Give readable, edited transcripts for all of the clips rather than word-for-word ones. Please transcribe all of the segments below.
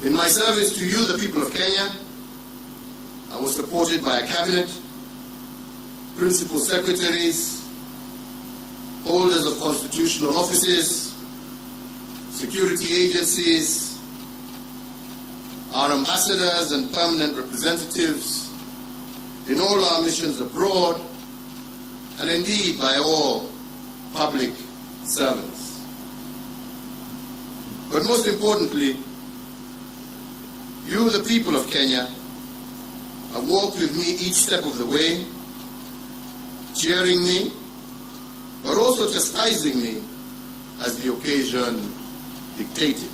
In my service to you, the people of Kenya, I was supported by a cabinet, principal secretaries, holders of constitutional offices, security agencies, our ambassadors and permanent representatives in all our missions abroad, and indeed by all public servants. But most importantly, you, the people of Kenya, have walked with me each step of the way, cheering me, but also chastising me as the occasion dictated.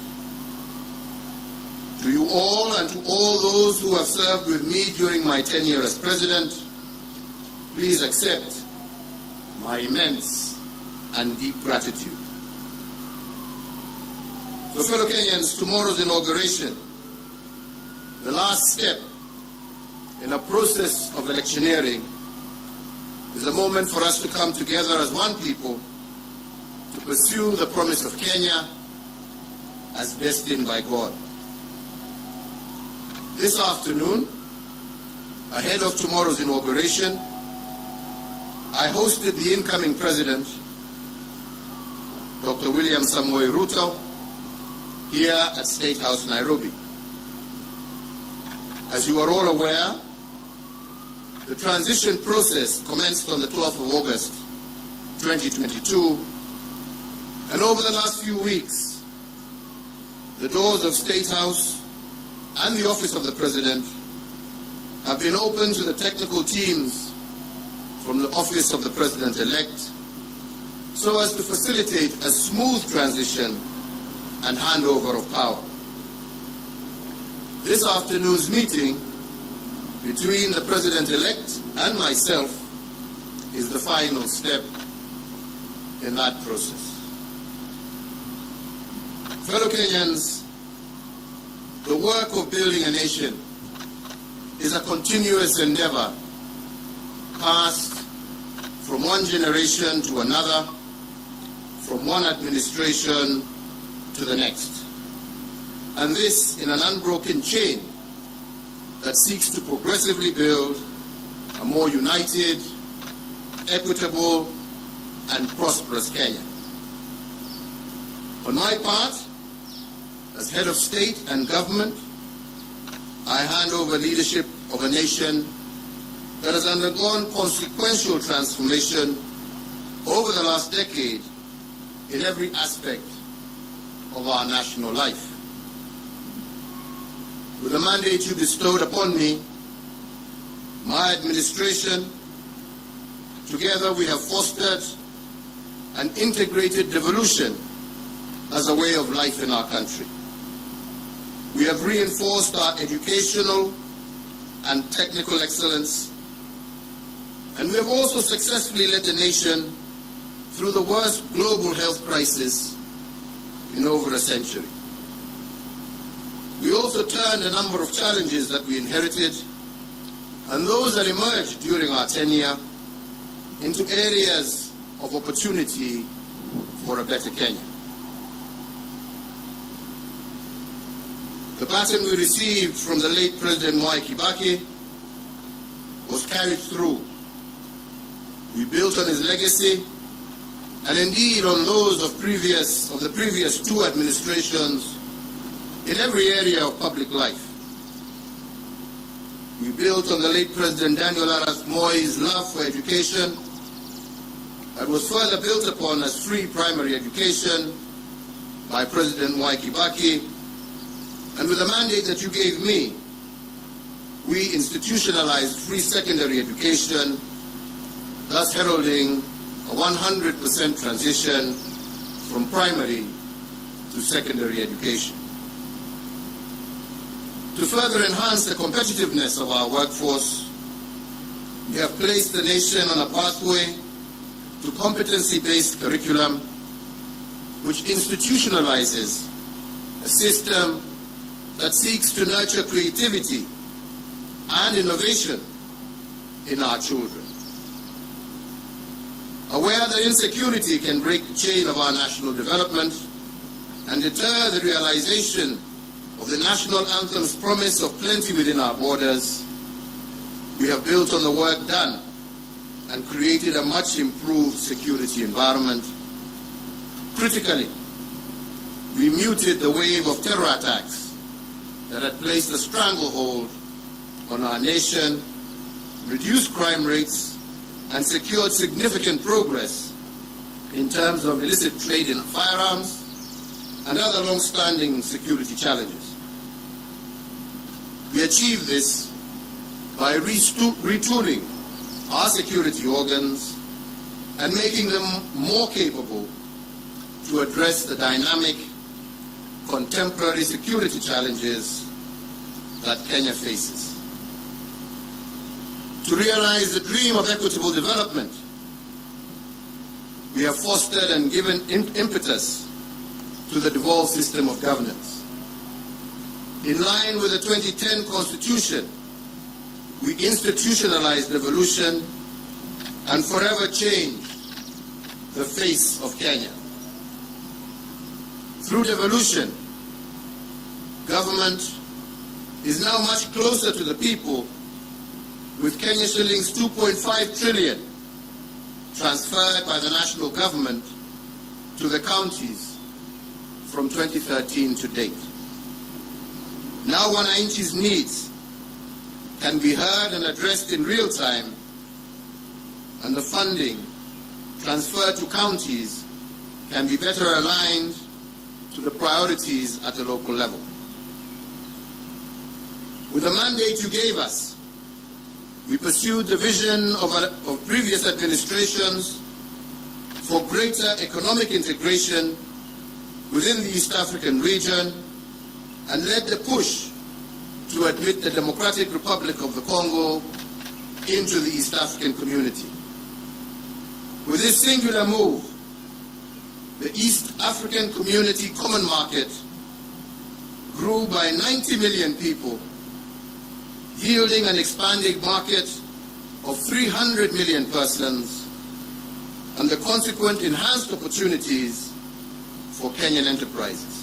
To you all and to all those who have served with me during my tenure as president, please accept my immense and deep gratitude. So fellow Kenyans, tomorrow's inauguration, the last step in a process of electioneering, is a moment for us to come together as one people to pursue the promise of Kenya as destined by God. This afternoon, ahead of tomorrow's inauguration, I hosted the incoming president, Dr. William Ruto, here at Statehouse, Nairobi. As you are all aware, the transition process commenced on the 12th of August, 2022, and over the last few weeks, the doors of Statehouse and the office of the President have been open to the technical teams from the office of the President-elect so as to facilitate a smooth transition and handover of power. This afternoon's meeting between the President-elect and myself is the final step in that process. Fellow Kenyans, the work of building a nation is a continuous endeavor passed from one generation to another, from one administration to the next. And this in an unbroken chain that seeks to progressively build a more united, equitable, and prosperous Kenya. On my part, as head of state and government, I hand over leadership of a nation that has undergone consequential transformation over the last decade in every aspect of our national life. With the mandate you bestowed upon me, my administration, together we have fostered an integrated devolution as a way of life in our country. We have reinforced our educational and technical excellence, and we have also successfully led the nation through the worst global health crisis in over a century. We also turned a number of challenges that we inherited and those that emerged during our tenure into areas of opportunity for a better Kenya. The baton we received from the late President Mwai Kibaki was carried through. We built on his legacy and indeed on those of the previous two administrations in every area of public life. We built on the late President Daniel Arap Moi's love for education that was further built upon as free primary education by President Mwai Kibaki, and with the mandate that you gave me, we institutionalized free secondary education, thus heralding a 100% transition from primary to secondary education. To further enhance the competitiveness of our workforce, we have placed the nation on a pathway to competency-based curriculum which institutionalizes a system that seeks to nurture creativity and innovation in our children. Aware that insecurity can break the chain of our national development and deter the realization of the national anthem's promise of plenty within our borders, we have built on the work done and created a much improved security environment. Critically, we muted the wave of terror attacks that had placed a stranglehold on our nation, reduced crime rates, and secured significant progress in terms of illicit trade in firearms and other long-standing security challenges. We achieved this by retooling our security organs and making them more capable to address the dynamic, contemporary security challenges that Kenya faces. To realize the dream of equitable development, we have fostered and given impetus to the devolved system of governance. In line with the 2010 Constitution, we institutionalized devolution and forever changed the face of Kenya. Through devolution, government is now much closer to the people, with Kenya shillings 2.5 trillion transferred by the national government to the counties from 2013 to date. Now Wananchi's needs can be heard and addressed in real time, and the funding transferred to counties can be better aligned to the priorities at the local level. With the mandate you gave us, we pursued the vision of previous administrations for greater economic integration within the East African region and led the push to admit the Democratic Republic of the Congo into the East African community. With this singular move, the East African Community Common Market grew by 90 million people, yielding an expanding market of 300 million persons and the consequent enhanced opportunities for Kenyan enterprises.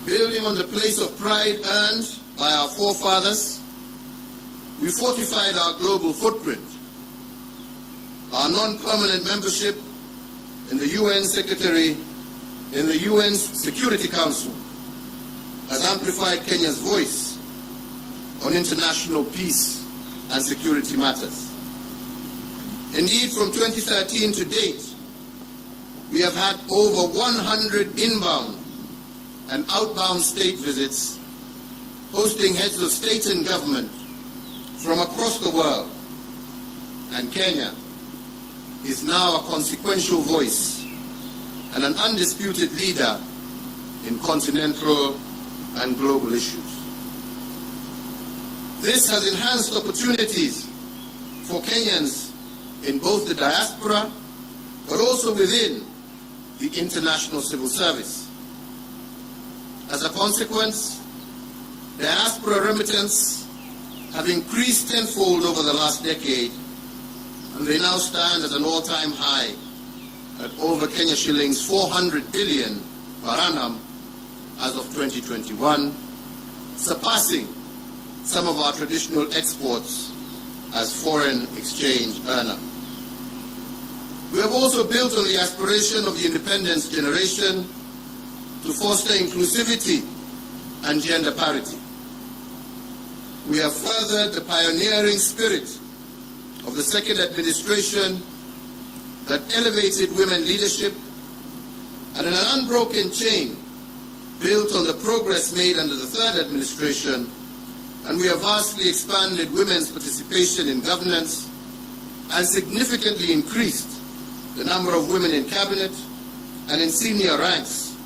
Building on the place of pride earned by our forefathers, we fortified our global footprint. Our non-permanent membership in the UN Security Council has amplified Kenya's voice on international peace and security matters. Indeed, from 2013 to date, we have had over 100 inbound and outbound state visits, hosting heads of state and government from across the world. And Kenya is now a consequential voice and an undisputed leader in continental and global issues. This has enhanced opportunities for Kenyans in both the diaspora, but also within the international civil service. As a consequence, diaspora remittance have increased tenfold over the last decade, and they now stand at an all-time high at over Kenya shillings 400 billion per annum as of 2021, surpassing some of our traditional exports as foreign exchange earner. We have also built on the aspiration of the independence generation to foster inclusivity and gender parity. We have furthered the pioneering spirit of the second administration that elevated women leadership, and in an unbroken chain built on the progress made under the third administration, and we have vastly expanded women's participation in governance and significantly increased the number of women in cabinet and in senior ranks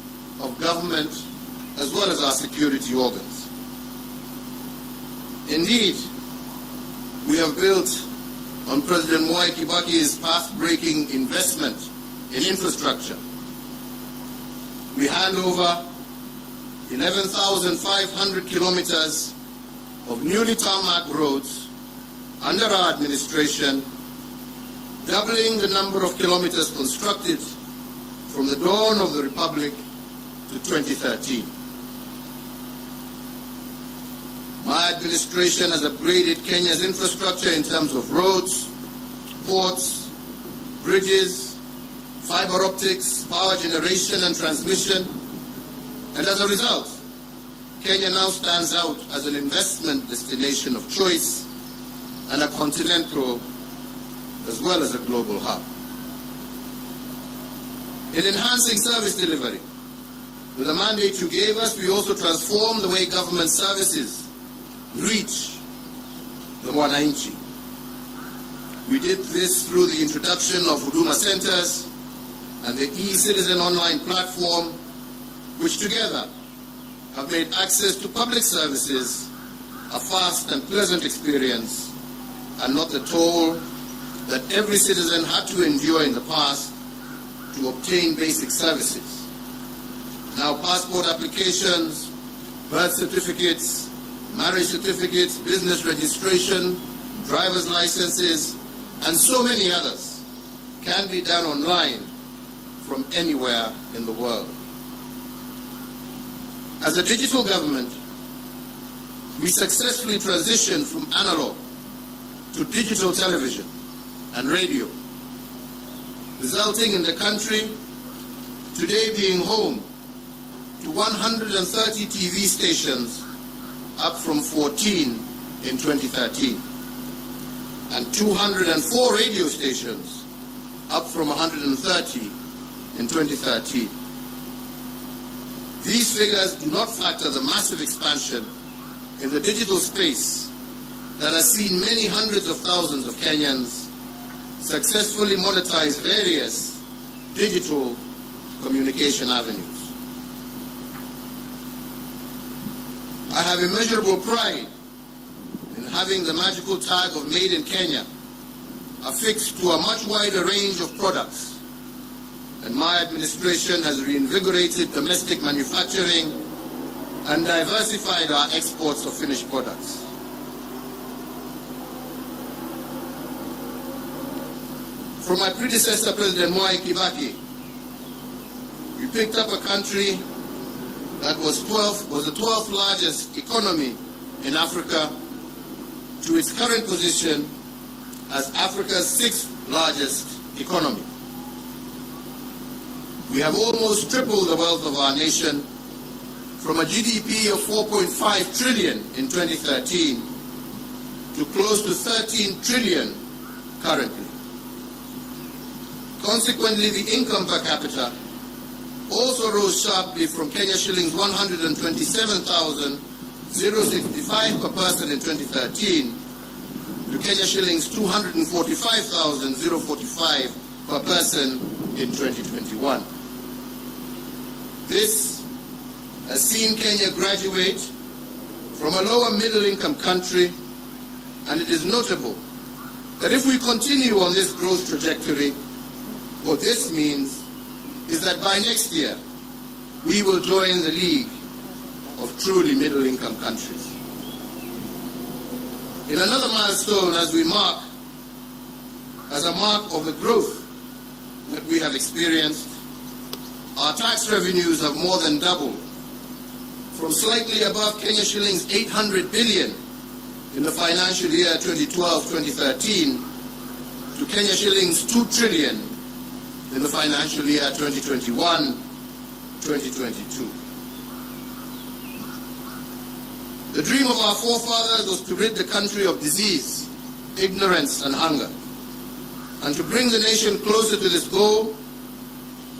of government, as well as our security organs. Indeed, we have built on President Mwai Kibaki's path-breaking investment in infrastructure. We hand over 11,500 kilometers of newly tarmac roads under our administration, doubling the number of kilometers constructed from the dawn of the Republic to 2013. My administration has upgraded Kenya's infrastructure in terms of roads, ports, bridges, fiber optics, power generation and transmission, and as a result, Kenya now stands out as an investment destination of choice and a continental as well as a global hub. In enhancing service delivery, with the mandate you gave us, we also transformed the way government services reach the Mwananchi. We did this through the introduction of Huduma Centers and the e-Citizen online platform, which together have made access to public services a fast and pleasant experience and not the toll that every citizen had to endure in the past to obtain basic services. Now passport applications, birth certificates, marriage certificates, business registration, driver's licenses, and so many others can be done online from anywhere in the world. As a digital government, we successfully transitioned from analog to digital television and radio, resulting in the country today being home to 130 TV stations, up from 14 in 2013, and 204 radio stations, up from 130 in 2013. These figures do not factor the massive expansion in the digital space that has seen many hundreds of thousands of Kenyans successfully monetize various digital communication avenues. I have immeasurable pride in having the magical tag of Made in Kenya affixed to a much wider range of products, and my administration has reinvigorated domestic manufacturing and diversified our exports of finished products. From my predecessor, President Mwai Kibaki, we picked up a country that was the 12th largest economy in Africa to its current position as Africa's 6th largest economy. We have almost tripled the wealth of our nation from a GDP of 4.5 trillion in 2013 to close to 13 trillion currently. Consequently, the income per capita also rose sharply from Kenya shillings 127,065 per person in 2013 to Kenya shillings 245,045 per person in 2021. This has seen Kenya graduate from a lower middle income country, and it is notable that if we continue on this growth trajectory, what this means is that by next year, we will join the league of truly middle income countries. In another milestone as a mark of the growth that we have experienced, our tax revenues have more than doubled from slightly above Kenya shillings 800 billion in the financial year 2012-2013 to Kenya shillings 2 trillion in the financial year 2021-2022. The dream of our forefathers was to rid the country of disease, ignorance, and hunger. And to bring the nation closer to this goal,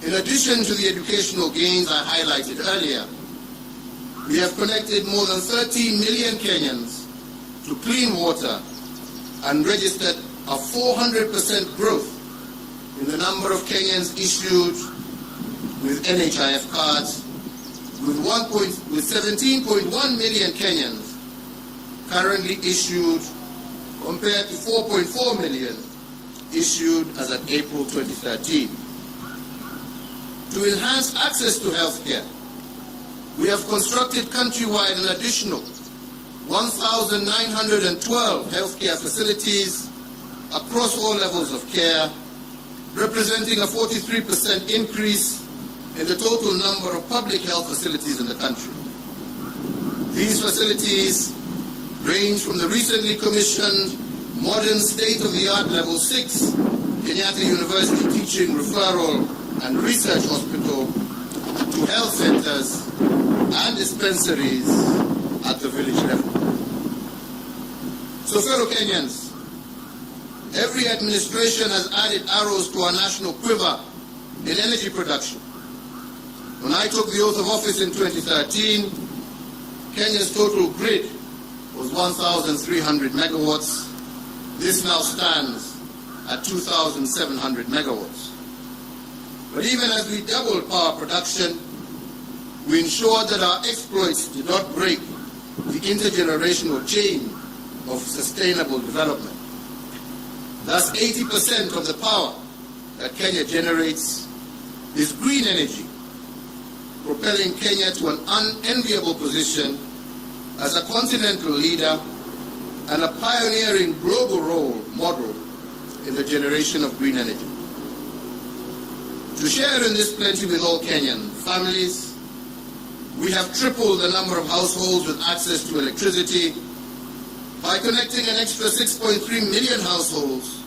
in addition to the educational gains I highlighted earlier, we have connected more than 13 million Kenyans to clean water and registered a 400% growth in the number of Kenyans issued with NHIF cards, with 17.1 million Kenyans currently issued compared to 4.4 million issued as of April 2013. To enhance access to health care, we have constructed countrywide an additional 1,912 healthcare facilities across all levels of care, representing a 43% increase in the total number of public health facilities in the country. These facilities range from the recently commissioned modern state-of-the-art Level 6 Kenyatta University Teaching, Referral and Research Hospital to health centers and dispensaries at the village level. So, fellow Kenyans, every administration has added arrows to our national quiver in energy production. When I took the oath of office in 2013, Kenya's total grid was 1,300 megawatts. This now stands at 2,700 megawatts. But even as we doubled power production, we ensured that our exploits did not break the intergenerational chain of sustainable development. Thus, 80% of the power that Kenya generates is green energy, propelling Kenya to an unenviable position as a continental leader and a pioneering global role model in the generation of green energy. To share in this plenty with all Kenyan families, we have tripled the number of households with access to electricity by connecting an extra 6.3 million households,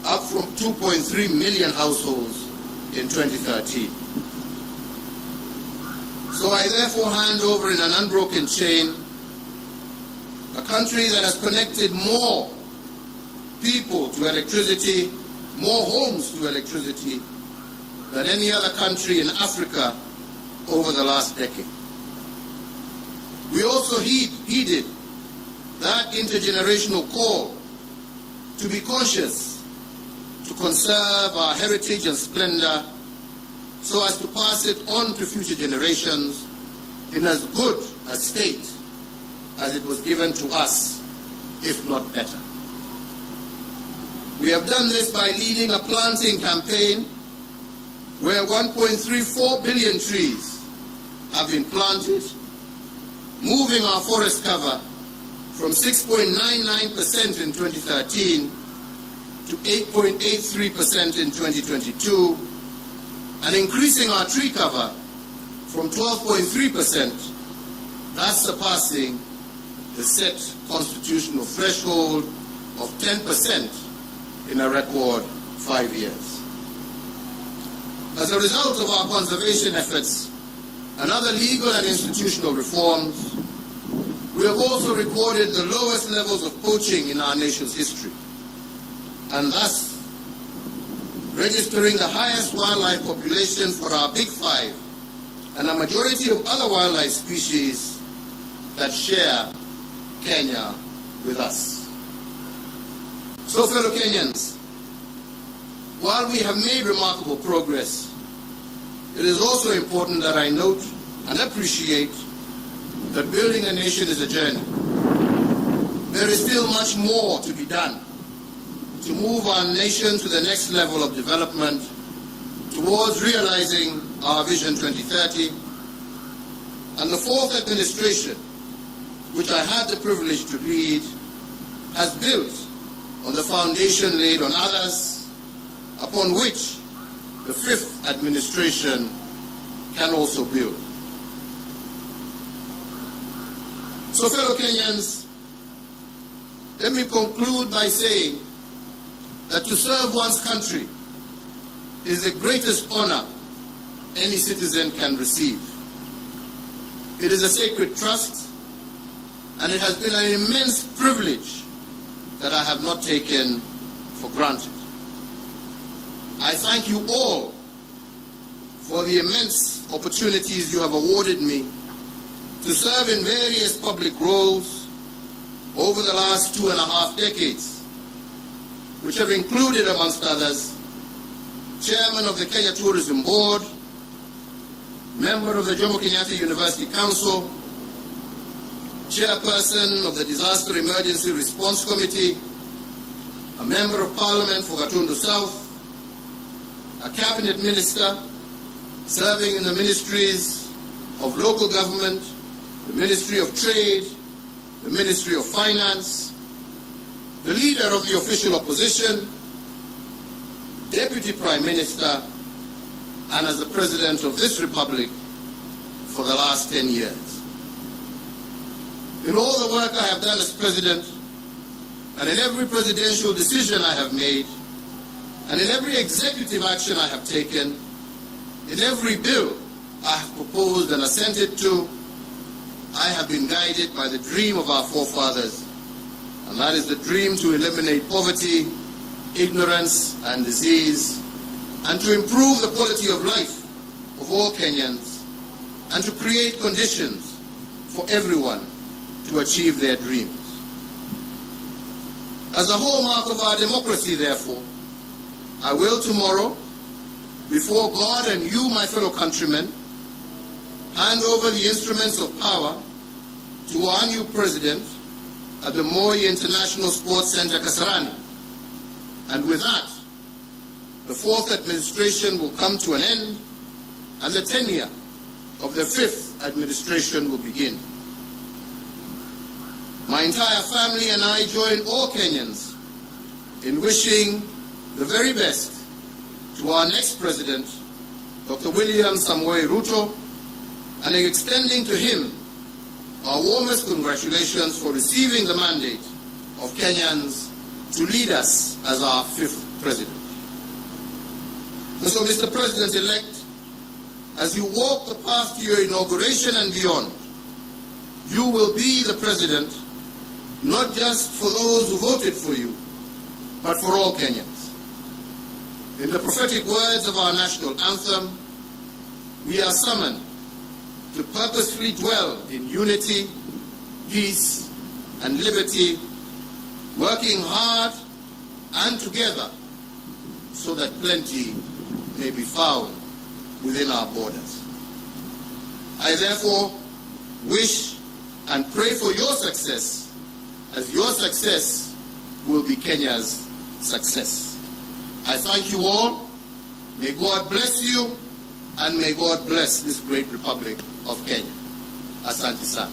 up from 2.3 million households in 2013. So I therefore hand over in an unbroken chain a country that has connected more people to electricity, more homes to electricity, than any other country in Africa over the last decade. We also heeded that intergenerational call to be conscious, to conserve our heritage and splendor, so as to pass it on to future generations in as good a state as it was given to us, if not better. We have done this by leading a planting campaign where 1.34 billion trees have been planted, moving our forest cover from 6.99% in 2013 to 8.83% in 2022, and increasing our tree cover from 12.3%, thus surpassing the set constitutional threshold of 10% in a record 5 years. As a result of our conservation efforts and other legal and institutional reforms, we have also recorded the lowest levels of poaching in our nation's history, and thus registering the highest wildlife population for our Big Five and a majority of other wildlife species that share Kenya with us. So, fellow Kenyans, while we have made remarkable progress, it is also important that I note and appreciate that building a nation is a journey. There is still much more to be done to move our nation to the next level of development towards realizing our Vision 2030. And the fourth administration, which I had the privilege to lead, has built on the foundation laid on others, upon which the fifth administration can also build. So, fellow Kenyans, let me conclude by saying that to serve one's country is the greatest honor any citizen can receive. It is a sacred trust, and it has been an immense privilege that I have not taken for granted. I thank you all for the immense opportunities you have awarded me to serve in various public roles over the last 2.5 decades, which have included, amongst others, Chairman of the Kenya Tourism Board, Member of the Jomo Kenyatta University Council, Chairperson of the Disaster Emergency Response Committee, a Member of Parliament for Gatundu South, a Cabinet Minister serving in the Ministries of Local Government, the Ministry of Trade, the Ministry of Finance, the Leader of the Official Opposition, Deputy Prime Minister, and as the President of this Republic for the last 10 years. In all the work I have done as president, and in every presidential decision I have made, and in every executive action I have taken, in every bill I have proposed and assented to, I have been guided by the dream of our forefathers, and that is the dream to eliminate poverty, ignorance, and disease, and to improve the quality of life of all Kenyans, and to create conditions for everyone to achieve their dreams. As a hallmark of our democracy, therefore, I will tomorrow, before God and you, my fellow countrymen, hand over the instruments of power to our new president at the Moi International Sports Center, Kasarani. And with that, the fourth administration will come to an end, and the tenure of the fifth administration will begin. My entire family and I join all Kenyans in wishing the very best to our next president, Dr. William Ruto, and extending to him our warmest congratulations for receiving the mandate of Kenyans to lead us as our fifth president. And so, Mr. President-elect, as you walk the path to your inauguration and beyond, you will be the president not just for those who voted for you, but for all Kenyans. In the prophetic words of our national anthem, we are summoned to purposefully dwell in unity, peace, and liberty, working hard and together so that plenty may be found within our borders. I therefore wish and pray for your success, as your success will be Kenya's success. I thank you all. May God bless you, and may God bless this great Republic of Kenya. Asante sana.